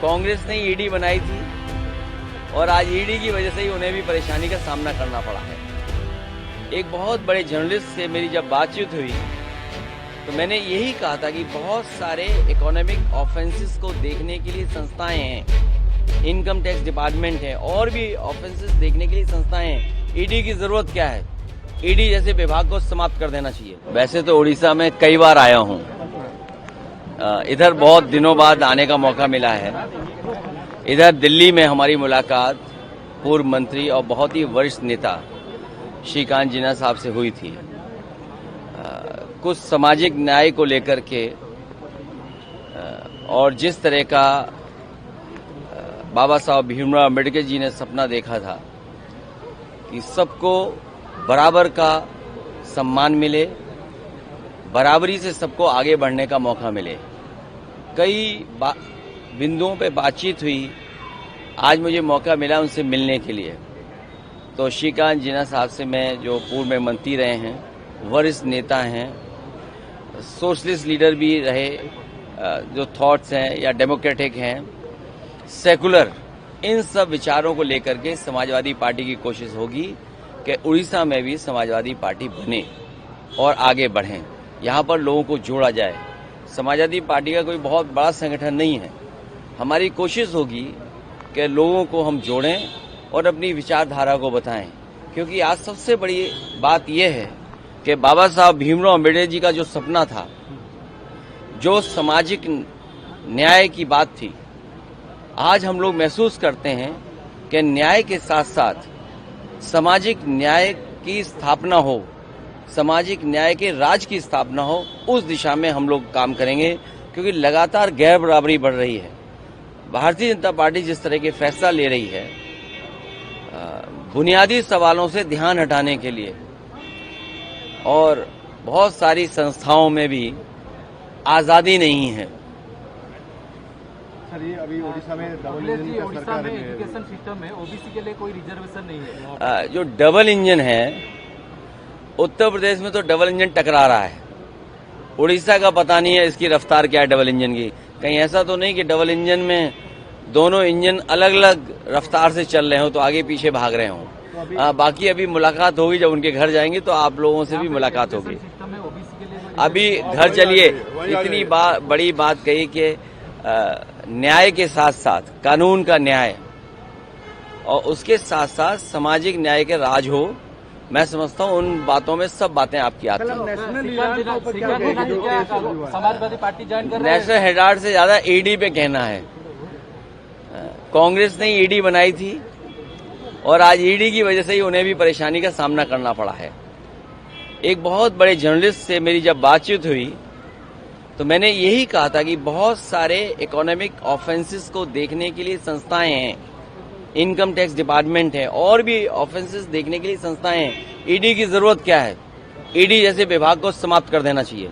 कांग्रेस ने ईडी बनाई थी और आज ईडी की वजह से ही उन्हें भी परेशानी का सामना करना पड़ा है। एक बहुत बड़े जर्नलिस्ट से मेरी जब बातचीत हुई तो मैंने यही कहा था कि बहुत सारे इकोनॉमिक ऑफेंसेस को देखने के लिए संस्थाएं हैं, इनकम टैक्स डिपार्टमेंट है और भी ऑफेंसेस देखने के लिए संस्थाएं हैं। ईडी की जरूरत क्या है? ईडी जैसे विभाग को समाप्त कर देना चाहिए। वैसे तो उड़ीसा में कई बार आया हूं, इधर बहुत दिनों बाद आने का मौका मिला है। इधर दिल्ली में हमारी मुलाकात पूर्व मंत्री और बहुत ही वरिष्ठ नेता श्रीकांत जिन्ना साहब से हुई थी। कुछ सामाजिक न्याय को लेकर के और जिस तरह का बाबा साहब भीमराव अम्बेडकर जी ने सपना देखा था कि सबको बराबर का सम्मान मिले, बराबरी से सबको आगे बढ़ने का मौका मिले, कई बिंदुओं पे बातचीत हुई। आज मुझे मौका मिला उनसे मिलने के लिए। तो श्रीकांत जिन्ना साहब से मैं, जो पूर्व में मंत्री रहे हैं, वरिष्ठ नेता हैं, सोशलिस्ट लीडर भी रहे, जो थॉट्स हैं या डेमोक्रेटिक हैं, सेकुलर, इन सब विचारों को लेकर के समाजवादी पार्टी की कोशिश होगी कि उड़ीसा में भी समाजवादी पार्टी बने और आगे बढ़ें, यहाँ पर लोगों को जोड़ा जाए। समाजवादी पार्टी का कोई बहुत बड़ा संगठन नहीं है। हमारी कोशिश होगी कि लोगों को हम जोड़ें और अपनी विचारधारा को बताएं, क्योंकि आज सबसे बड़ी बात यह है कि बाबा साहब भीमराव अम्बेडकर जी का जो सपना था, जो सामाजिक न्याय की बात थी, आज हम लोग महसूस करते हैं कि न्याय के साथ साथ सामाजिक न्याय की स्थापना हो, सामाजिक न्याय के राज की स्थापना हो, उस दिशा में हम लोग काम करेंगे। क्योंकि लगातार गैर बराबरी बढ़ रही है। भारतीय जनता पार्टी जिस तरह के फैसला ले रही है, बुनियादी सवालों से ध्यान हटाने के लिए, और बहुत सारी संस्थाओं में भी आजादी नहीं है। सर, ये अभी उड़ीसा में डबल इंजन का सरकार है, एजुकेशन सिस्टम में ओबीसी के लिए कोई रिजर्वेशन नहीं है। जो डबल इंजन है, उत्तर प्रदेश में तो डबल इंजन टकरा रहा है। उड़ीसा का पता नहीं है इसकी रफ्तार क्या है डबल इंजन की। कहीं ऐसा तो नहीं कि डबल इंजन में दोनों इंजन अलग अलग रफ्तार से चल रहे हो तो आगे पीछे भाग रहे हों। बाकी अभी मुलाकात होगी, जब उनके घर जाएंगे तो आप लोगों से भी मुलाकात होगी। अभी घर चलिए, इतनी बड़ी बात कही कि न्याय के साथ साथ कानून का न्याय और उसके साथ साथ सामाजिक न्याय के राज हो। मैं समझता हूँ उन बातों में सब बातें आपकी आती हैं। समाजवादी पार्टी ज्वाइन कर रहे हैं। नेशनल हेराल्ड से ज्यादा ईडी पे कहना है। कांग्रेस ने ईडी बनाई थी और आज ईडी की वजह से ही उन्हें भी परेशानी का सामना करना पड़ा है। एक बहुत बड़े जर्नलिस्ट से मेरी जब बातचीत हुई तो मैंने यही कहा था कि बहुत सारे इकोनॉमिक ऑफेंसेस को देखने के लिए संस्थाएं हैं, इनकम टैक्स डिपार्टमेंट है और भी ऑफेंसेस देखने के लिए संस्थाएं हैं। ईडी की जरूरत क्या है? ईडी जैसे विभाग को समाप्त कर देना चाहिए।